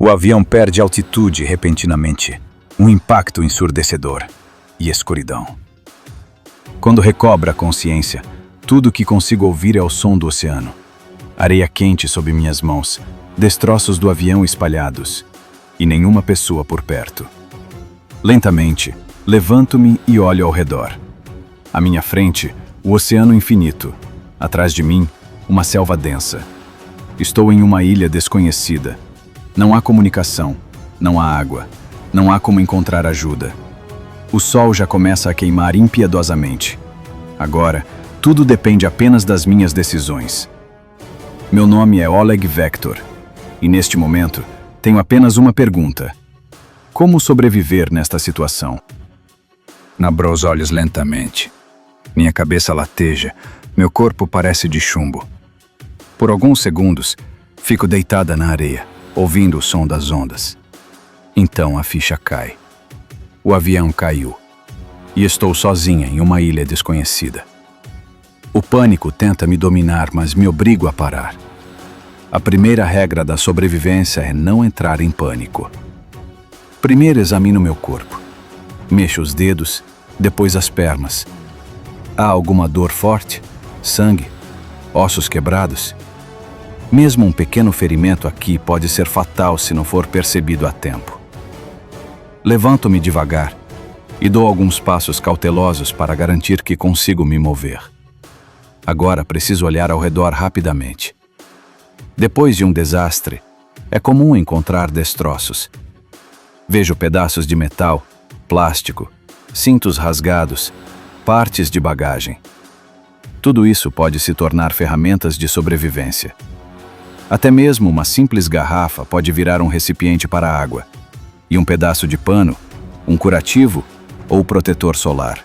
O avião perde altitude repentinamente. Um impacto ensurdecedor e escuridão. Quando recobra a consciência, tudo o que consigo ouvir é o som do oceano. Areia quente sob minhas mãos, destroços do avião espalhados e nenhuma pessoa por perto. Lentamente, levanto-me e olho ao redor. À minha frente, o oceano infinito. Atrás de mim, uma selva densa. Estou em uma ilha desconhecida. Não há comunicação, não há água, não há como encontrar ajuda. O sol já começa a queimar impiedosamente. Agora, tudo depende apenas das minhas decisões. Meu nome é Oleg Vektor, e neste momento, tenho apenas uma pergunta. Como sobreviver nesta situação? Abro os olhos lentamente. Minha cabeça lateja, meu corpo parece de chumbo. Por alguns segundos, fico deitada na areia, ouvindo o som das ondas. Então a ficha cai. O avião caiu. E estou sozinha em uma ilha desconhecida. O pânico tenta me dominar, mas me obrigo a parar. A primeira regra da sobrevivência é não entrar em pânico. Primeiro examino meu corpo. Mexo os dedos, depois as pernas. Há alguma dor forte? Sangue? Ossos quebrados? Mesmo um pequeno ferimento aqui pode ser fatal se não for percebido a tempo. Levanto-me devagar e dou alguns passos cautelosos para garantir que consigo me mover. Agora preciso olhar ao redor rapidamente. Depois de um desastre, é comum encontrar destroços. Vejo pedaços de metal, plástico, cintos rasgados, partes de bagagem. Tudo isso pode se tornar ferramentas de sobrevivência. Até mesmo uma simples garrafa pode virar um recipiente para água, e um pedaço de pano, um curativo ou protetor solar.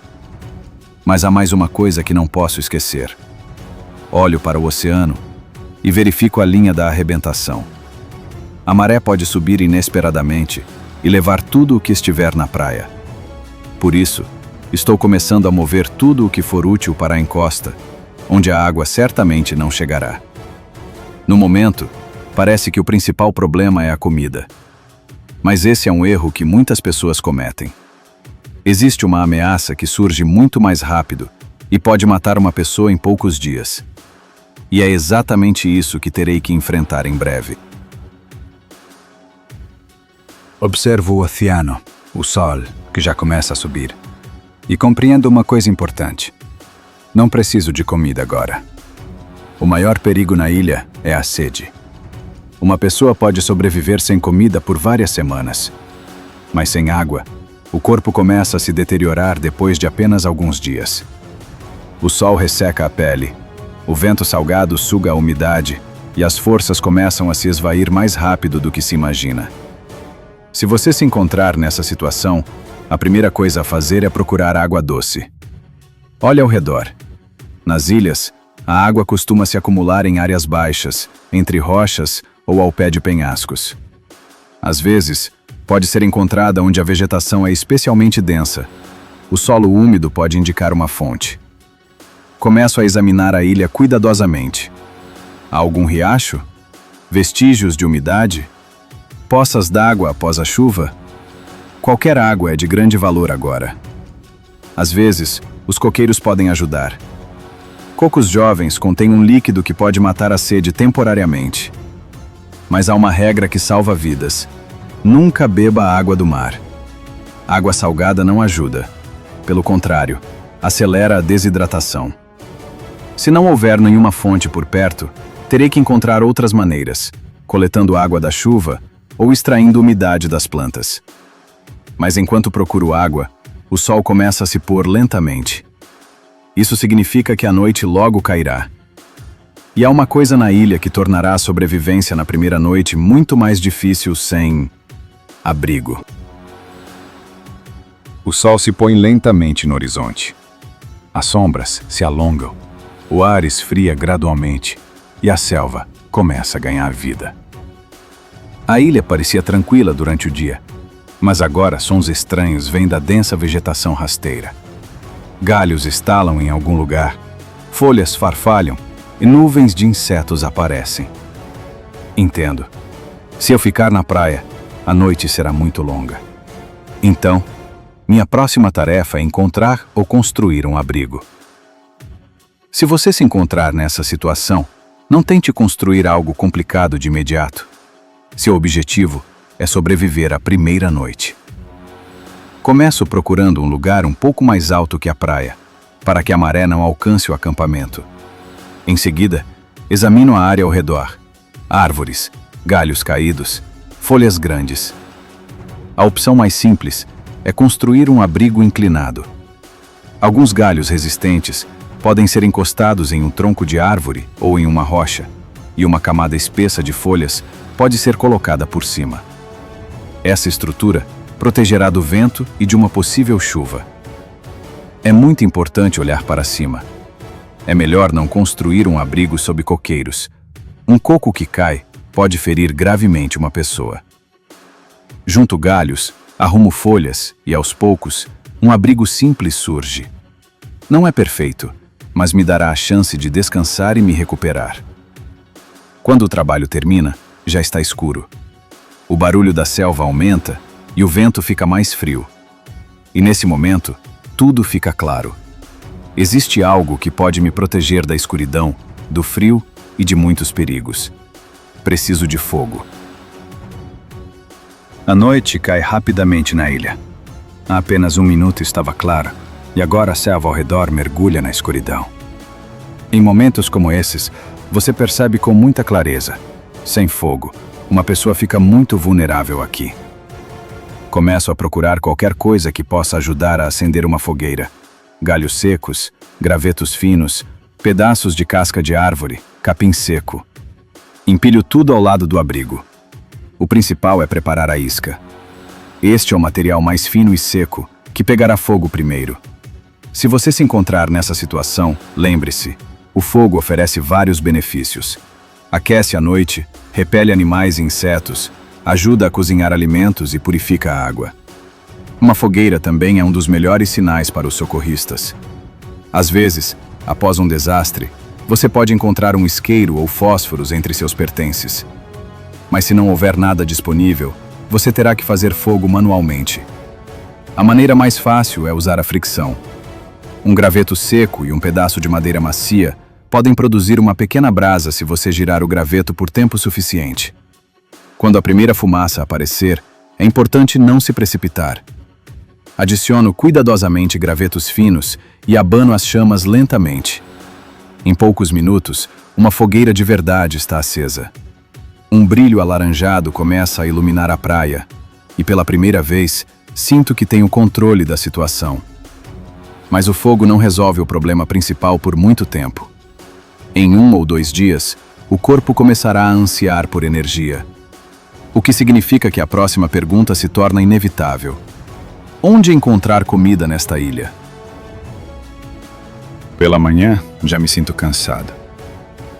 Mas há mais uma coisa que não posso esquecer. Olho para o oceano e verifico a linha da arrebentação. A maré pode subir inesperadamente e levar tudo o que estiver na praia. Por isso, estou começando a mover tudo o que for útil para a encosta, onde a água certamente não chegará. No momento, parece que o principal problema é a comida. Mas esse é um erro que muitas pessoas cometem. Existe uma ameaça que surge muito mais rápido e pode matar uma pessoa em poucos dias. E é exatamente isso que terei que enfrentar em breve. Observo o oceano, o sol, que já começa a subir. E compreendo uma coisa importante. Não preciso de comida agora. O maior perigo na ilha é a sede. Uma pessoa pode sobreviver sem comida por várias semanas. Mas sem água, o corpo começa a se deteriorar depois de apenas alguns dias. O sol resseca a pele, o vento salgado suga a umidade e as forças começam a se esvair mais rápido do que se imagina. Se você se encontrar nessa situação, a primeira coisa a fazer é procurar água doce. Olhe ao redor. Nas ilhas, a água costuma se acumular em áreas baixas, entre rochas ou ao pé de penhascos. Às vezes, pode ser encontrada onde a vegetação é especialmente densa. O solo úmido pode indicar uma fonte. Começo a examinar a ilha cuidadosamente. Há algum riacho? Vestígios de umidade? Poças d'água após a chuva? Qualquer água é de grande valor agora. Às vezes, os coqueiros podem ajudar. Cocos jovens contêm um líquido que pode matar a sede temporariamente. Mas há uma regra que salva vidas. Nunca beba a água do mar. Água salgada não ajuda. Pelo contrário, acelera a desidratação. Se não houver nenhuma fonte por perto, terei que encontrar outras maneiras, coletando água da chuva ou extraindo umidade das plantas. Mas enquanto procuro água, o sol começa a se pôr lentamente. Isso significa que a noite logo cairá. E há uma coisa na ilha que tornará a sobrevivência na primeira noite muito mais difícil sem abrigo. O sol se põe lentamente no horizonte. As sombras se alongam, o ar esfria gradualmente e a selva começa a ganhar vida. A ilha parecia tranquila durante o dia, mas agora sons estranhos vêm da densa vegetação rasteira. Galhos estalam em algum lugar, folhas farfalham e nuvens de insetos aparecem. Entendo. Se eu ficar na praia, a noite será muito longa. Então, minha próxima tarefa é encontrar ou construir um abrigo. Se você se encontrar nessa situação, não tente construir algo complicado de imediato. Seu objetivo é sobreviver à primeira noite. Começo procurando um lugar um pouco mais alto que a praia, para que a maré não alcance o acampamento. Em seguida, examino a área ao redor. Árvores, galhos caídos, folhas grandes. A opção mais simples é construir um abrigo inclinado. Alguns galhos resistentes podem ser encostados em um tronco de árvore ou em uma rocha, e uma camada espessa de folhas pode ser colocada por cima. Essa estrutura protegerá do vento e de uma possível chuva. É muito importante olhar para cima. É melhor não construir um abrigo sob coqueiros. Um coco que cai pode ferir gravemente uma pessoa. Junto galhos, arrumo folhas e, aos poucos, um abrigo simples surge. Não é perfeito, mas me dará a chance de descansar e me recuperar. Quando o trabalho termina, já está escuro. O barulho da selva aumenta e o vento fica mais frio. E nesse momento, tudo fica claro. Existe algo que pode me proteger da escuridão, do frio e de muitos perigos. Preciso de fogo. A noite cai rapidamente na ilha. Há apenas 1 minuto estava claro, e agora a selva ao redor mergulha na escuridão. Em momentos como esses, você percebe com muita clareza: sem fogo, uma pessoa fica muito vulnerável aqui. Começo a procurar qualquer coisa que possa ajudar a acender uma fogueira. Galhos secos, gravetos finos, pedaços de casca de árvore, capim seco. Empilho tudo ao lado do abrigo. O principal é preparar a isca. Este é o material mais fino e seco, que pegará fogo primeiro. Se você se encontrar nessa situação, lembre-se, o fogo oferece vários benefícios. Aquece à noite, repele animais e insetos, ajuda a cozinhar alimentos e purifica a água. Uma fogueira também é um dos melhores sinais para os socorristas. Às vezes, após um desastre, você pode encontrar um isqueiro ou fósforos entre seus pertences. Mas se não houver nada disponível, você terá que fazer fogo manualmente. A maneira mais fácil é usar a fricção. Um graveto seco e um pedaço de madeira macia podem produzir uma pequena brasa se você girar o graveto por tempo suficiente. Quando a primeira fumaça aparecer, é importante não se precipitar. Adiciono cuidadosamente gravetos finos e abano as chamas lentamente. Em poucos minutos, uma fogueira de verdade está acesa. Um brilho alaranjado começa a iluminar a praia, e pela primeira vez, sinto que tenho controle da situação. Mas o fogo não resolve o problema principal por muito tempo. Em 1 ou 2 dias, o corpo começará a ansiar por energia. O que significa que a próxima pergunta se torna inevitável. Onde encontrar comida nesta ilha? Pela manhã, já me sinto cansado.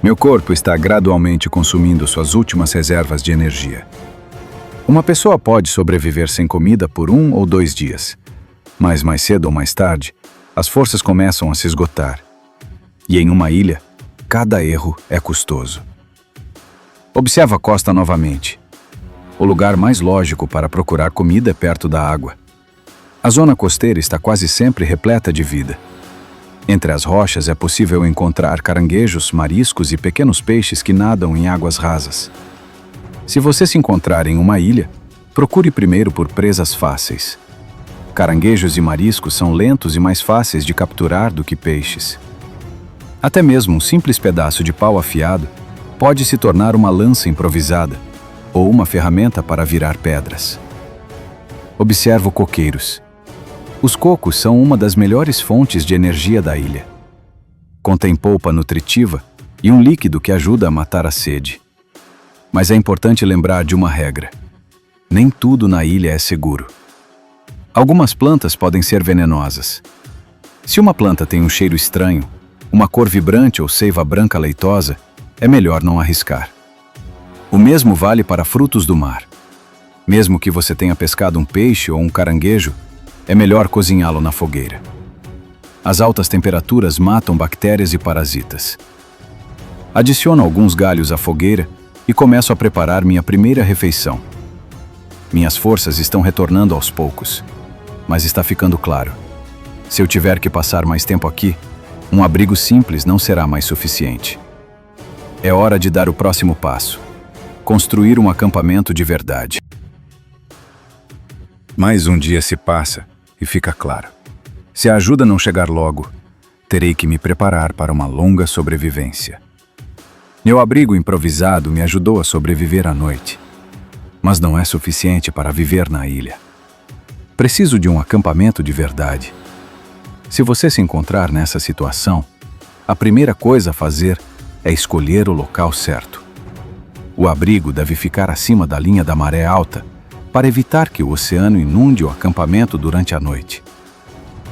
Meu corpo está gradualmente consumindo suas últimas reservas de energia. Uma pessoa pode sobreviver sem comida por 1 ou 2 dias, mas mais cedo ou mais tarde, as forças começam a se esgotar. E em uma ilha, cada erro é custoso. Observo a costa novamente. O lugar mais lógico para procurar comida é perto da água. A zona costeira está quase sempre repleta de vida. Entre as rochas é possível encontrar caranguejos, mariscos e pequenos peixes que nadam em águas rasas. Se você se encontrar em uma ilha, procure primeiro por presas fáceis. Caranguejos e mariscos são lentos e mais fáceis de capturar do que peixes. Até mesmo um simples pedaço de pau afiado pode se tornar uma lança improvisada ou uma ferramenta para virar pedras. Observo coqueiros. Os cocos são uma das melhores fontes de energia da ilha. Contém polpa nutritiva e um líquido que ajuda a matar a sede. Mas é importante lembrar de uma regra: nem tudo na ilha é seguro. Algumas plantas podem ser venenosas. Se uma planta tem um cheiro estranho, uma cor vibrante ou seiva branca leitosa, é melhor não arriscar. O mesmo vale para frutos do mar. Mesmo que você tenha pescado um peixe ou um caranguejo, é melhor cozinhá-lo na fogueira. As altas temperaturas matam bactérias e parasitas. Adiciono alguns galhos à fogueira e começo a preparar minha primeira refeição. Minhas forças estão retornando aos poucos, mas está ficando claro. Se eu tiver que passar mais tempo aqui, um abrigo simples não será mais suficiente. É hora de dar o próximo passo: construir um acampamento de verdade. Mais um dia se passa e fica claro. Se a ajuda não chegar logo, terei que me preparar para uma longa sobrevivência. Meu abrigo improvisado me ajudou a sobreviver à noite, mas não é suficiente para viver na ilha. Preciso de um acampamento de verdade. Se você se encontrar nessa situação, a primeira coisa a fazer é escolher o local certo. O abrigo deve ficar acima da linha da maré alta para evitar que o oceano inunde o acampamento durante a noite.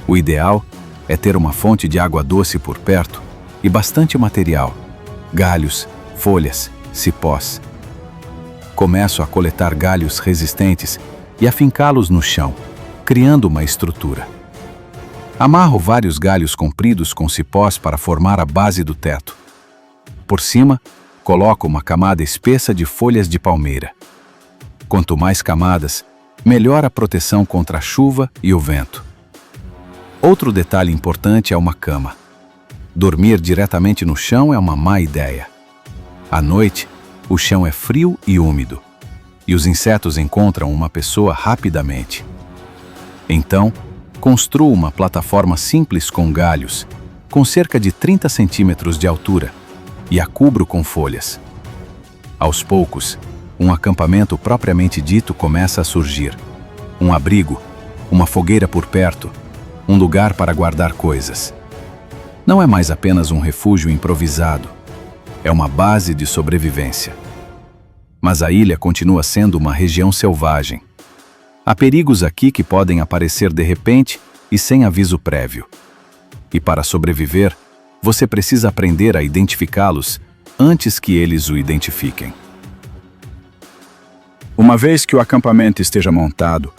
O ideal é ter uma fonte de água doce por perto e bastante material: galhos, folhas, cipós. Começo a coletar galhos resistentes e a fincá-los no chão, criando uma estrutura. Amarro vários galhos compridos com cipós para formar a base do teto. Por cima, coloco uma camada espessa de folhas de palmeira. Quanto mais camadas, melhor a proteção contra a chuva e o vento. Outro detalhe importante é uma cama. Dormir diretamente no chão é uma má ideia. À noite, o chão é frio e úmido, e os insetos encontram uma pessoa rapidamente. Então, construo uma plataforma simples com galhos, com cerca de 30 centímetros de altura, e a cubro com folhas. Aos poucos, um acampamento propriamente dito começa a surgir. Um abrigo, uma fogueira por perto, um lugar para guardar coisas. Não é mais apenas um refúgio improvisado, é uma base de sobrevivência. Mas a ilha continua sendo uma região selvagem. Há perigos aqui que podem aparecer de repente e sem aviso prévio. E para sobreviver, você precisa aprender a identificá-los antes que eles o identifiquem. Uma vez que o acampamento esteja montado,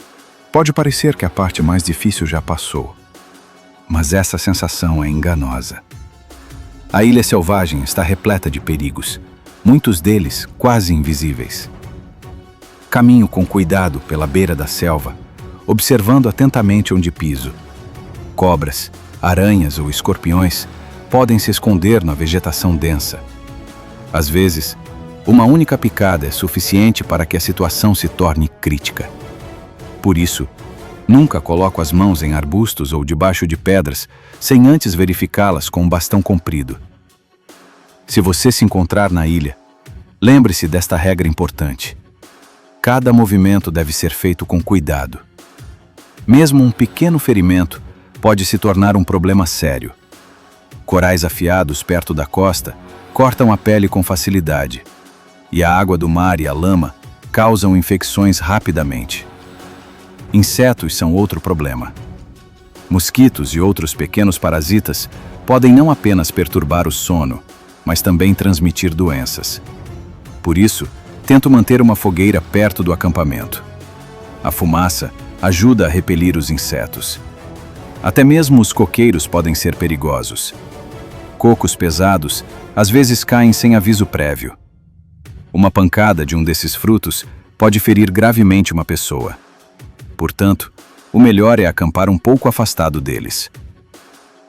pode parecer que a parte mais difícil já passou. Mas essa sensação é enganosa. A ilha selvagem está repleta de perigos, muitos deles quase invisíveis. Caminho com cuidado pela beira da selva, observando atentamente onde piso. Cobras, aranhas ou escorpiões podem se esconder na vegetação densa. Às vezes, uma única picada é suficiente para que a situação se torne crítica. Por isso, nunca coloco as mãos em arbustos ou debaixo de pedras sem antes verificá-las com um bastão comprido. Se você se encontrar na ilha, lembre-se desta regra importante. Cada movimento deve ser feito com cuidado. Mesmo um pequeno ferimento pode se tornar um problema sério. Corais afiados perto da costa cortam a pele com facilidade, e a água do mar e a lama causam infecções rapidamente. Insetos são outro problema. Mosquitos e outros pequenos parasitas podem não apenas perturbar o sono, mas também transmitir doenças. Por isso, tento manter uma fogueira perto do acampamento. A fumaça ajuda a repelir os insetos. Até mesmo os coqueiros podem ser perigosos. Cocos pesados às vezes caem sem aviso prévio. Uma pancada de um desses frutos pode ferir gravemente uma pessoa. Portanto, o melhor é acampar um pouco afastado deles.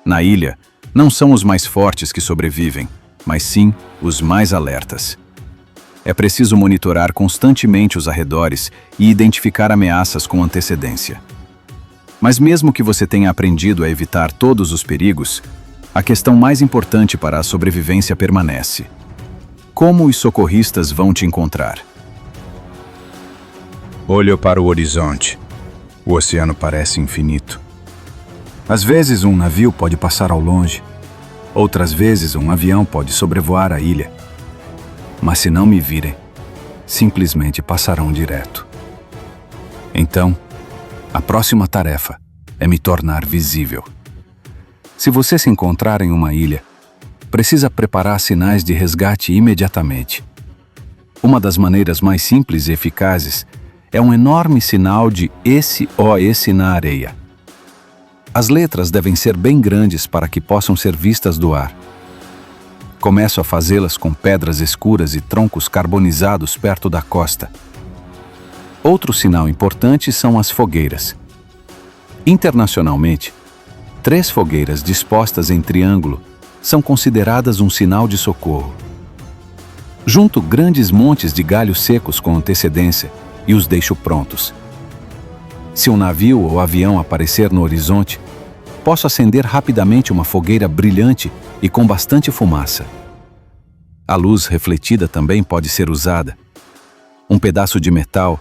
Na ilha, não são os mais fortes que sobrevivem, mas sim os mais alertas. É preciso monitorar constantemente os arredores e identificar ameaças com antecedência. Mas mesmo que você tenha aprendido a evitar todos os perigos, a questão mais importante para a sobrevivência permanece. Como os socorristas vão te encontrar? Olho para o horizonte. O oceano parece infinito. Às vezes um navio pode passar ao longe. Outras vezes um avião pode sobrevoar a ilha. Mas se não me virem, simplesmente passarão direto. Então, a próxima tarefa é me tornar visível. Se você se encontrar em uma ilha, precisa preparar sinais de resgate imediatamente. Uma das maneiras mais simples e eficazes é um enorme sinal de SOS na areia. As letras devem ser bem grandes para que possam ser vistas do ar. Começo a fazê-las com pedras escuras e troncos carbonizados perto da costa. Outro sinal importante são as fogueiras. Internacionalmente, 3 fogueiras dispostas em triângulo são consideradas um sinal de socorro. Junto grandes montes de galhos secos com antecedência e os deixo prontos. Se um navio ou avião aparecer no horizonte, posso acender rapidamente uma fogueira brilhante e com bastante fumaça. A luz refletida também pode ser usada. Um pedaço de metal,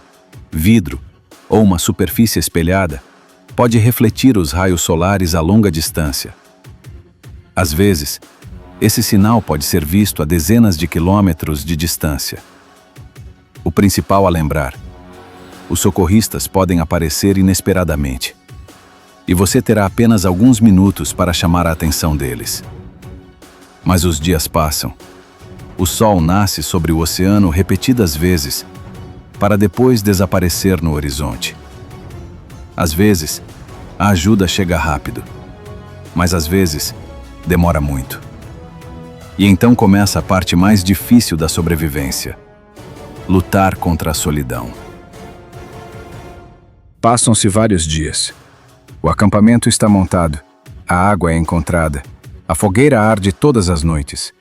vidro ou uma superfície espelhada pode refletir os raios solares a longa distância. Às vezes, esse sinal pode ser visto a dezenas de quilômetros de distância. O principal a lembrar: os socorristas podem aparecer inesperadamente, e você terá apenas alguns minutos para chamar a atenção deles. Mas os dias passam. O sol nasce sobre o oceano repetidas vezes, para depois desaparecer no horizonte. Às vezes, a ajuda chega rápido, mas às vezes demora muito. E então começa a parte mais difícil da sobrevivência: lutar contra a solidão. Passam-se vários dias. O acampamento está montado, a água é encontrada, a fogueira arde todas as noites.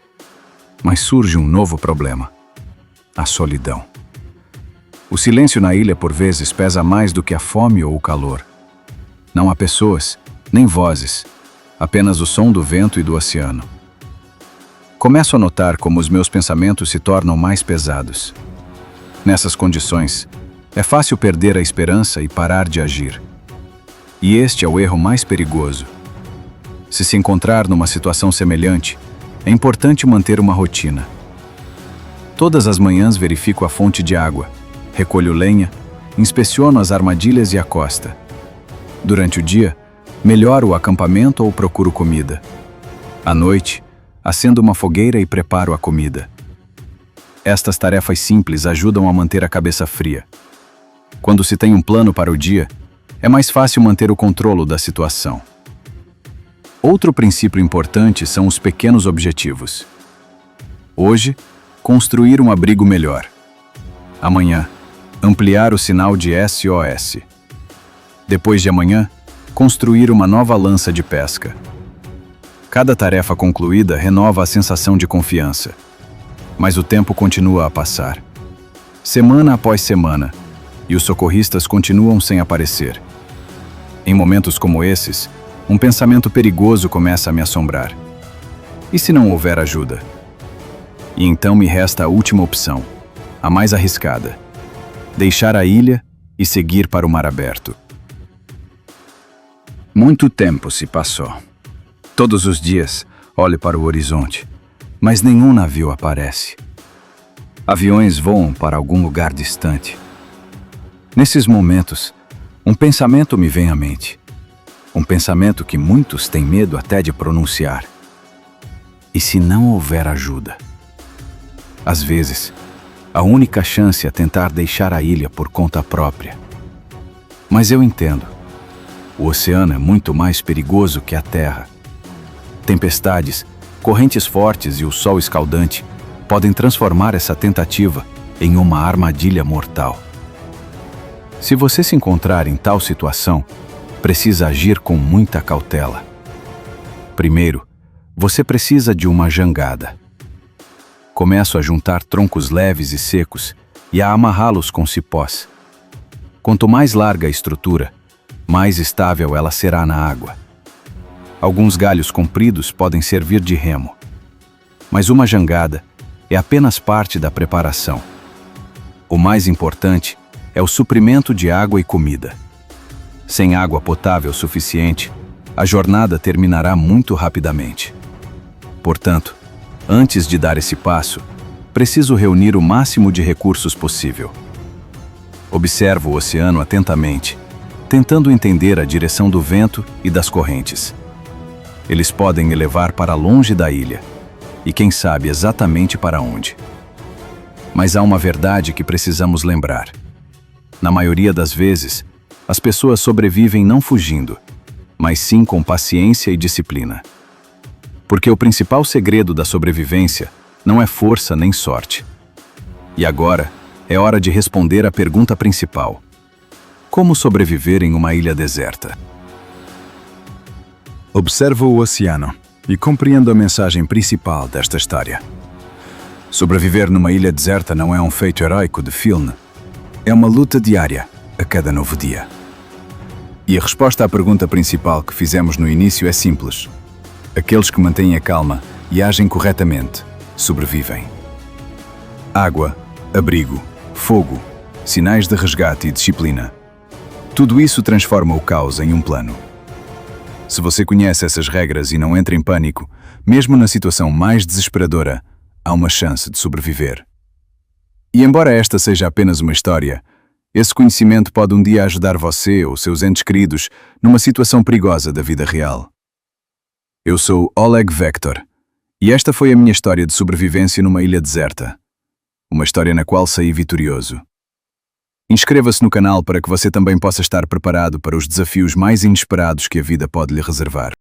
Mas surge um novo problema: a solidão. O silêncio na ilha por vezes pesa mais do que a fome ou o calor. Não há pessoas, nem vozes, apenas o som do vento e do oceano. Começo a notar como os meus pensamentos se tornam mais pesados. Nessas condições, é fácil perder a esperança e parar de agir. E este é o erro mais perigoso. Se encontrar numa situação semelhante, é importante manter uma rotina. Todas as manhãs verifico a fonte de água, recolho lenha, inspeciono as armadilhas e a costa. Durante o dia, melhoro o acampamento ou procuro comida. À noite, acendo uma fogueira e preparo a comida. Estas tarefas simples ajudam a manter a cabeça fria. Quando se tem um plano para o dia, é mais fácil manter o controle da situação. Outro princípio importante são os pequenos objetivos. Hoje, construir um abrigo melhor. Amanhã, ampliar o sinal de SOS. Depois de amanhã, construir uma nova lança de pesca. Cada tarefa concluída renova a sensação de confiança. Mas o tempo continua a passar. Semana após semana, e os socorristas continuam sem aparecer. Em momentos como esses, um pensamento perigoso começa a me assombrar. E se não houver ajuda? E então me resta a última opção, a mais arriscada: deixar a ilha e seguir para o mar aberto. Muito tempo se passou. Todos os dias olho para o horizonte, mas nenhum navio aparece. Aviões voam para algum lugar distante. Nesses momentos, um pensamento me vem à mente. Um pensamento que muitos têm medo até de pronunciar. E se não houver ajuda? Às vezes, a única chance é tentar deixar a ilha por conta própria. Mas eu entendo. O oceano é muito mais perigoso que a terra. Tempestades, correntes fortes e o sol escaldante podem transformar essa tentativa em uma armadilha mortal. Se você se encontrar em tal situação, precisa agir com muita cautela. Primeiro, você precisa de uma jangada. Começo a juntar troncos leves e secos e a amarrá-los com cipós. Quanto mais larga a estrutura, mais estável ela será na água. Alguns galhos compridos podem servir de remo, mas uma jangada é apenas parte da preparação. O mais importante é o suprimento de água e comida. Sem água potável suficiente, a jornada terminará muito rapidamente. Portanto, antes de dar esse passo, preciso reunir o máximo de recursos possível. Observo o oceano atentamente, tentando entender a direção do vento e das correntes. Eles podem me levar para longe da ilha, e quem sabe exatamente para onde. Mas há uma verdade que precisamos lembrar. Na maioria das vezes, as pessoas sobrevivem não fugindo, mas sim com paciência e disciplina. Porque o principal segredo da sobrevivência não é força nem sorte. E agora é hora de responder à pergunta principal: como sobreviver em uma ilha deserta? Observa o oceano e compreenda a mensagem principal desta história. Sobreviver numa ilha deserta não é um feito heróico de filme. É uma luta diária, a cada novo dia. E a resposta à pergunta principal que fizemos no início é simples. Aqueles que mantêm a calma e agem corretamente sobrevivem. Água, abrigo, fogo, sinais de resgate e disciplina. Tudo isso transforma o caos em um plano. Se você conhece essas regras e não entra em pânico, mesmo na situação mais desesperadora, há uma chance de sobreviver. E embora esta seja apenas uma história, esse conhecimento pode um dia ajudar você ou seus entes queridos numa situação perigosa da vida real. Eu sou Oleg Vector, e esta foi a minha história de sobrevivência numa ilha deserta. Uma história na qual saí vitorioso. Inscreva-se no canal para que você também possa estar preparado para os desafios mais inesperados que a vida pode lhe reservar.